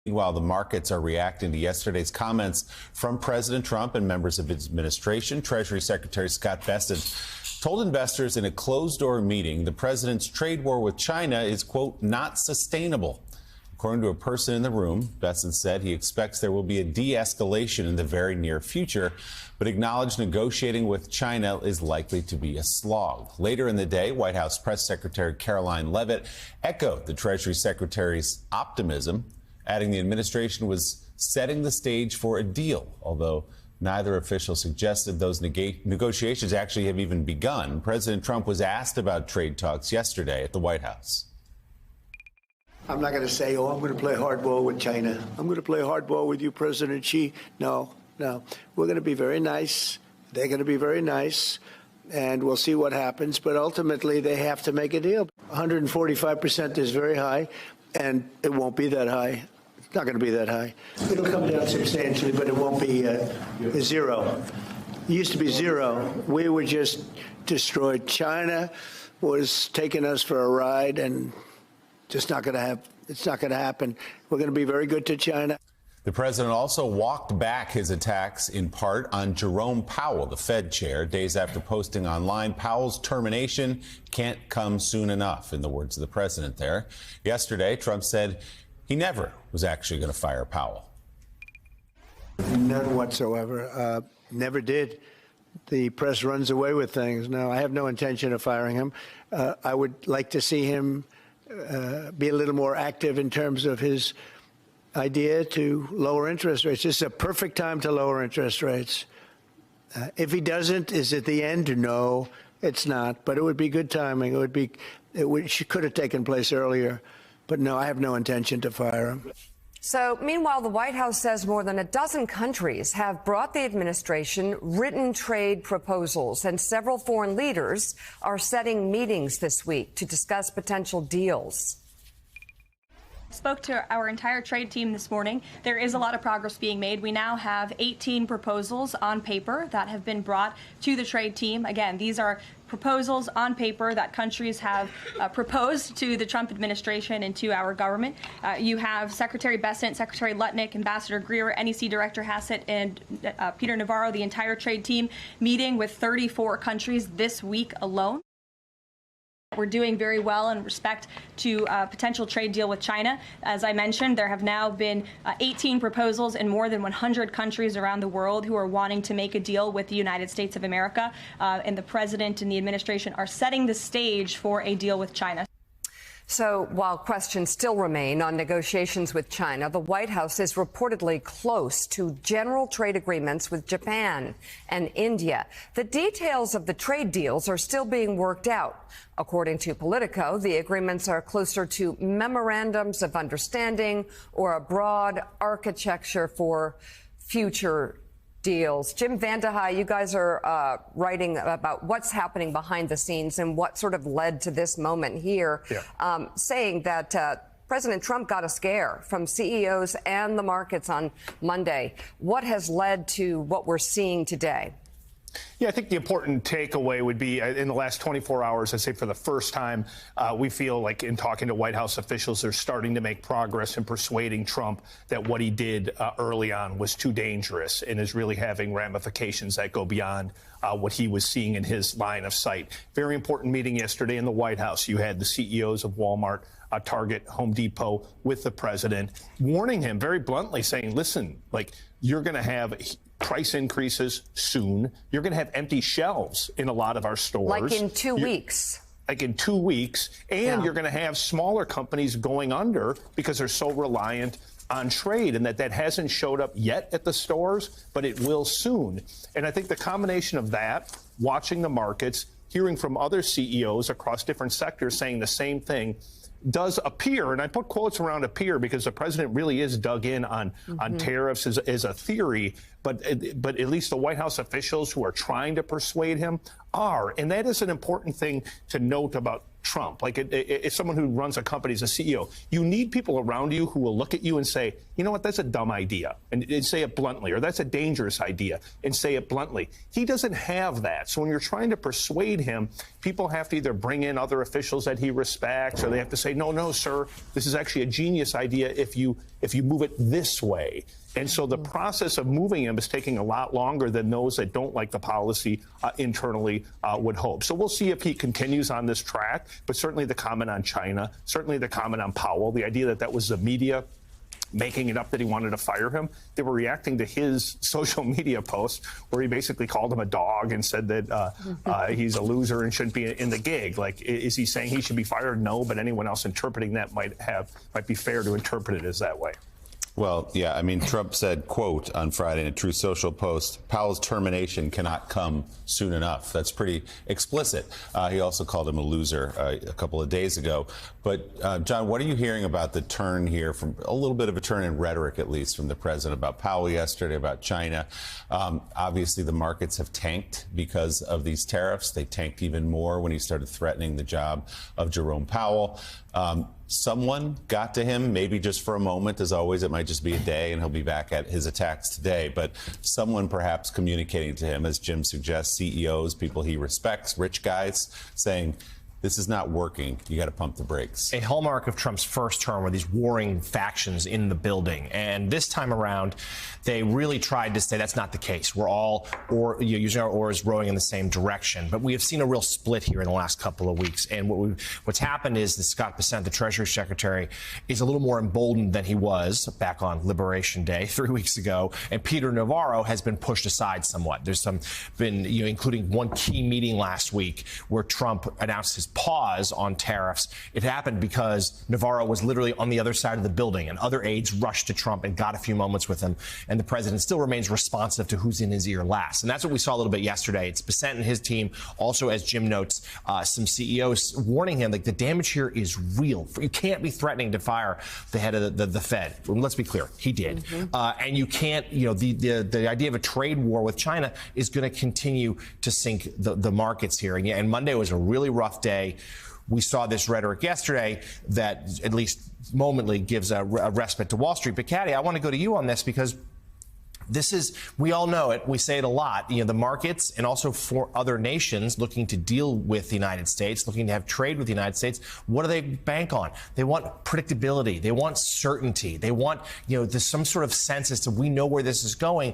Meanwhile, the markets are reacting to yesterday's comments from President Trump and members of his administration. Treasury Secretary Scott Bessent told investors in a closed-door meeting the president's trade war with China is, quote, not sustainable. According to a person in the room, Bessent said he expects there will be a de-escalation in the very near future, but acknowledged negotiating with China is likely to be a slog. Later in the day, White House Press Secretary Caroline Leavitt echoed the Treasury Secretary's optimism, adding the administration was setting the stage for a deal, although neither official suggested those negotiations actually have even begun. President Trump was asked about trade talks yesterday at the White House. I'm not going to say, I'm going to play hardball with China. I'm going to play hardball with you, President Xi. No. We're going to be very nice. They're going to be very nice. And we'll see what happens. But ultimately, they have to make a deal. 145% is very high, and it won't be that high. It's not going to be that high. It'll come down substantially, but it won't be zero. It used to be zero. We were just destroyed. China was taking us for a ride, and just not going to have. It's not going to happen. We're going to be very good to China. The president also walked back his attacks in part on Jerome Powell, the Fed chair, days after posting online Powell's termination can't come soon enough, in the words of the president there. Yesterday, Trump said he never was actually going to fire Powell. None whatsoever. Never did. The press runs away with things. No, I have no intention of firing him. I would like to see him be a little more active in terms of his idea to lower interest rates. This is a perfect time to lower interest rates. If he doesn't, is it the end? No, it's not. But it would be good timing. It could have taken place earlier. But no, I have no intention to fire him. So, meanwhile, the White House says more than a dozen countries have brought the administration written trade proposals, and several foreign leaders are setting meetings this week to discuss potential deals. Spoke to our entire trade team this morning. There is a lot of progress being made. We now have 18 proposals on paper that have been brought to the trade team. Again, these are proposals on paper that countries have proposed to the Trump administration and to our government. You have Secretary Bessent, Secretary Lutnick, Ambassador Greer, NEC Director Hassett, and Peter Navarro, the entire trade team, meeting with 34 countries this week alone. We're doing very well in respect to a potential trade deal with China. As I mentioned, there have now been 18 proposals in more than 100 countries around the world who are wanting to make a deal with the United States of America. And the president and the administration are setting the stage for a deal with China. So while questions still remain on negotiations with China, the White House is reportedly close to general trade agreements with Japan and India. The details of the trade deals are still being worked out. According to Politico, the agreements are closer to memorandums of understanding or a broad architecture for future deals. Jim Vandehei, you guys are writing about what's happening behind the scenes and what sort of led to this moment here, saying that President Trump got a scare from CEOs and the markets on Monday. What has led to what we're seeing today? Yeah, I think the important takeaway would be in the last 24 hours, I'd say for the first time, we feel like in talking to White House officials, they're starting to make progress in persuading Trump that what he did early on was too dangerous and is really having ramifications that go beyond what he was seeing in his line of sight. Very important meeting yesterday in the White House. You had the CEOs of Walmart, Target, Home Depot with the president, warning him very bluntly, saying, listen, like, you're going to have price increases soon. You're going to have empty shelves in a lot of our stores. Like in 2 weeks. Like in 2 weeks. And you're going to have smaller companies going under because they're so reliant on trade, and that hasn't showed up yet at the stores, but it will soon. And I think the combination of that, watching the markets, hearing from other CEOs across different sectors saying the same thing, does appear, and I put quotes around appear because the president really is dug in on tariffs as a theory, but at least the White House officials who are trying to persuade him are. And that is an important thing to note about Trump. Like, if someone who runs a company is a CEO, you need people around you who will look at you and say, you know what, that's a dumb idea, and say it bluntly, or that's a dangerous idea, and say it bluntly. He doesn't have that. So when you're trying to persuade him, people have to either bring in other officials that he respects, or they have to say, no, sir, this is actually a genius idea if you move it this way. And so the process of moving him is taking a lot longer than those that don't like the policy internally would hope. So we'll see if he continues on this track. But certainly the comment on China, certainly the comment on Powell, the idea that that was the media making it up that he wanted to fire him. They were reacting to his social media post where he basically called him a dog and said that he's a loser and shouldn't be in the gig. Like, is he saying he should be fired? No, but anyone else interpreting that might be fair to interpret it as that way. Well, yeah, I mean, Trump said, quote, on Friday in a Truth Social post, Powell's termination cannot come soon enough. That's pretty explicit. He also called him a loser a couple of days ago. But, John, what are you hearing about the turn here, from a little bit of a turn in rhetoric, at least, from the president about Powell yesterday, about China? Obviously, the markets have tanked because of these tariffs. They tanked even more when he started threatening the job of Jerome Powell. Someone got to him, maybe just for a moment. As always, it might just be a day, and he'll be back at his attacks today. But someone perhaps communicating to him, as Jim suggests, CEOs, people he respects, rich guys, saying, this is not working. You got to pump the brakes. A hallmark of Trump's first term were these warring factions in the building. And this time around, they really tried to say that's not the case. We're all using our oars, rowing in the same direction. But we have seen a real split here in the last couple of weeks. And what's happened is that Scott Bessent, the Treasury Secretary, is a little more emboldened than he was back on Liberation Day 3 weeks ago. And Peter Navarro has been pushed aside somewhat. There's including one key meeting last week where Trump announced his pause on tariffs. It happened because Navarro was literally on the other side of the building, and other aides rushed to Trump and got a few moments with him. And the president still remains responsive to who's in his ear last. And that's what we saw a little bit yesterday. It's Bessent and his team. Also, as Jim notes, some CEOs warning him, like, the damage here is real. You can't be threatening to fire the head of the Fed. Let's be clear. He did. And you can't, the idea of a trade war with China is going to continue to sink the markets here. And Monday was a really rough day. We saw this rhetoric yesterday that at least momently gives a respite to Wall Street. But, Katie, I want to go to you on this because we all know it. We say it a lot. The markets and also for other nations looking to deal with the United States, looking to have trade with the United States, what do they bank on? They want predictability. They want certainty. They want, there's some sort of sense as to we know where this is going.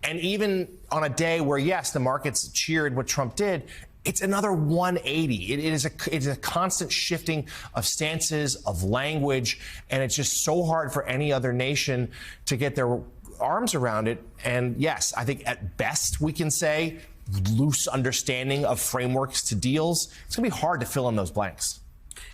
And even on a day where, yes, the markets cheered what Trump did, it's another 180. It is a constant shifting of stances, of language, and it's just so hard for any other nation to get their arms around it. And yes, I think at best we can say loose understanding of frameworks to deals. It's going to be hard to fill in those blanks.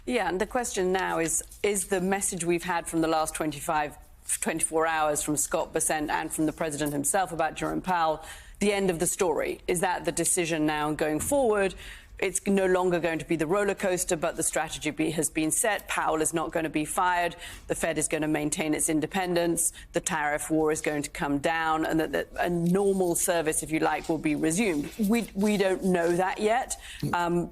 Yeah, and the question now is the message we've had from the last 24 hours from Scott Bessent and from the president himself about Jerome Powell the end of the story? Is that the decision now going forward? It's no longer going to be the roller coaster, but the strategy has been set. Powell is not going to be fired. The Fed is going to maintain its independence. The tariff war is going to come down, and that a normal service, if you like, will be resumed. We don't know that yet.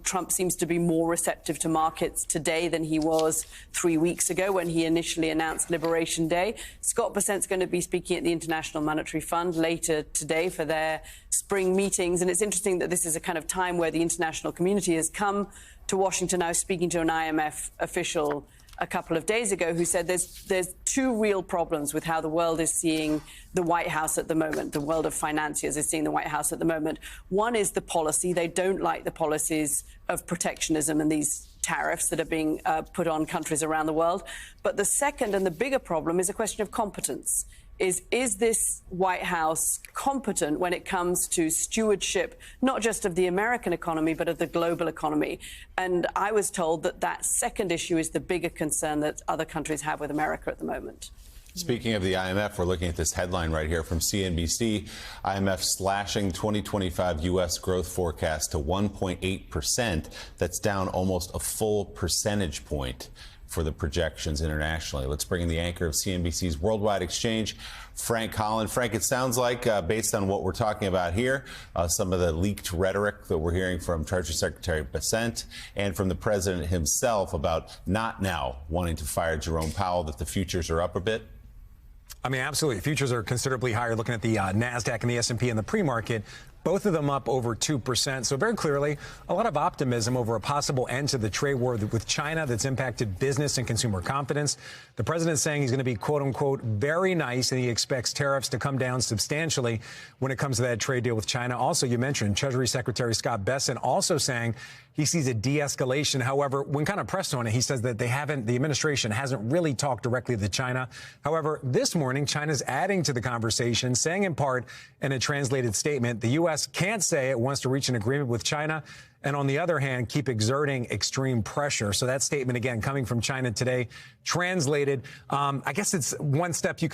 Trump seems to be more receptive to markets today than he was 3 weeks ago when he initially announced Liberation Day. Scott Bessent's going to be speaking at the International Monetary Fund later today for their spring meetings. And it's interesting that this is a kind of time where the international community has come to Washington. I was speaking to an IMF official a couple of days ago who said there's two real problems with how the world is seeing the White House at the moment. The world of financiers is seeing the White House at the moment. One is the policy. They don't like the policies of protectionism and these tariffs that are being put on countries around the world. But the second and the bigger problem is a question of competence. Is this White House competent when it comes to stewardship, not just of the American economy, but of the global economy? And I was told that second issue is the bigger concern that other countries have with America at the moment. Speaking of the IMF, we're looking at this headline right here from CNBC. IMF slashing 2025 U.S. growth forecast to 1.8%. That's down almost a full percentage point. for the projections internationally. Let's bring in the anchor of CNBC's Worldwide Exchange, Frank Holland. Frank, it sounds like, based on what we're talking about here, some of the leaked rhetoric that we're hearing from Treasury Secretary Bessent and from the president himself about not now wanting to fire Jerome Powell, that the futures are up a bit. I mean, absolutely. Futures are considerably higher, looking at the NASDAQ and the S&P in the pre-market. Both of them up over 2%. So very clearly, a lot of optimism over a possible end to the trade war with China that's impacted business and consumer confidence. The president is saying he's going to be, quote unquote, very nice, and he expects tariffs to come down substantially when it comes to that trade deal with China. Also, you mentioned Treasury Secretary Scott Bessent also saying he sees a de-escalation. However, when kind of pressed on it, he says that the administration hasn't really talked directly to China. However, this morning, China's adding to the conversation, saying in part in a translated statement, the U.S. can't say it wants to reach an agreement with China, and on the other hand, keep exerting extreme pressure. So that statement, again, coming from China today, translated, I guess it's one thing you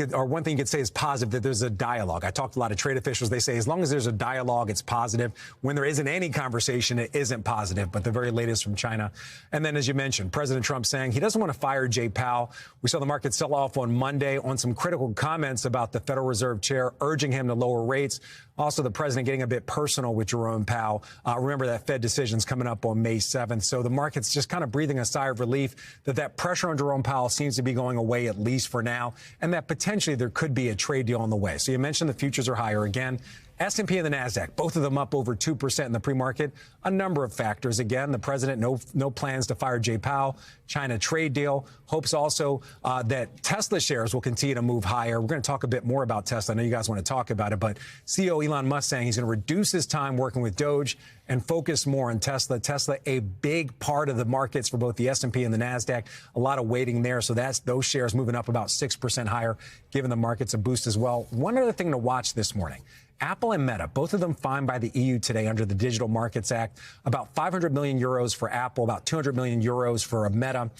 could say is positive, that there's a dialogue. I talked to a lot of trade officials. They say as long as there's a dialogue, it's positive. When there isn't any conversation, it isn't positive. But the very latest from China. And then, as you mentioned, President Trump saying he doesn't want to fire Jay Powell. We saw the market sell off on Monday on some critical comments about the Federal Reserve chair, urging him to lower rates. Also, the president getting a bit personal with Jerome Powell. Remember that Fed decision's coming up on May 7th. So the market's just kind of breathing a sigh of relief that pressure on Jerome Powell seems to be going away, at least for now, and that potentially there could be a trade deal on the way. So you mentioned the futures are higher again. S&P and the NASDAQ, both of them up over 2% in the pre-market. A number of factors. Again, the president, no plans to fire Jay Powell. China trade deal. Hopes also that Tesla shares will continue to move higher. We're going to talk a bit more about Tesla. I know you guys want to talk about it, but CEO Elon Musk saying he's going to reduce his time working with DOGE and focus more on Tesla. Tesla, a big part of the markets for both the S&P and the NASDAQ. A lot of weighting there. So that's those shares moving up about 6% higher, giving the markets a boost as well. One other thing to watch this morning. Apple and Meta, both of them fined by the EU today under the Digital Markets Act. About 500 million euros for Apple, about 200 million euros for Meta.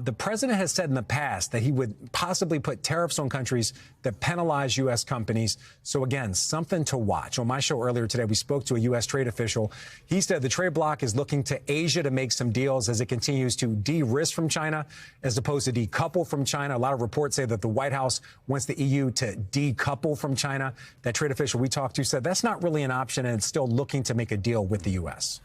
The president has said in the past that he would possibly put tariffs on countries that penalize U.S. companies. So, again, something to watch. On my show earlier today, we spoke to a U.S. trade official. He said the trade bloc is looking to Asia to make some deals as it continues to de-risk from China as opposed to decouple from China. A lot of reports say that the White House wants the EU to decouple from China. That trade official we talked to said that's not really an option, and it's still looking to make a deal with the U.S.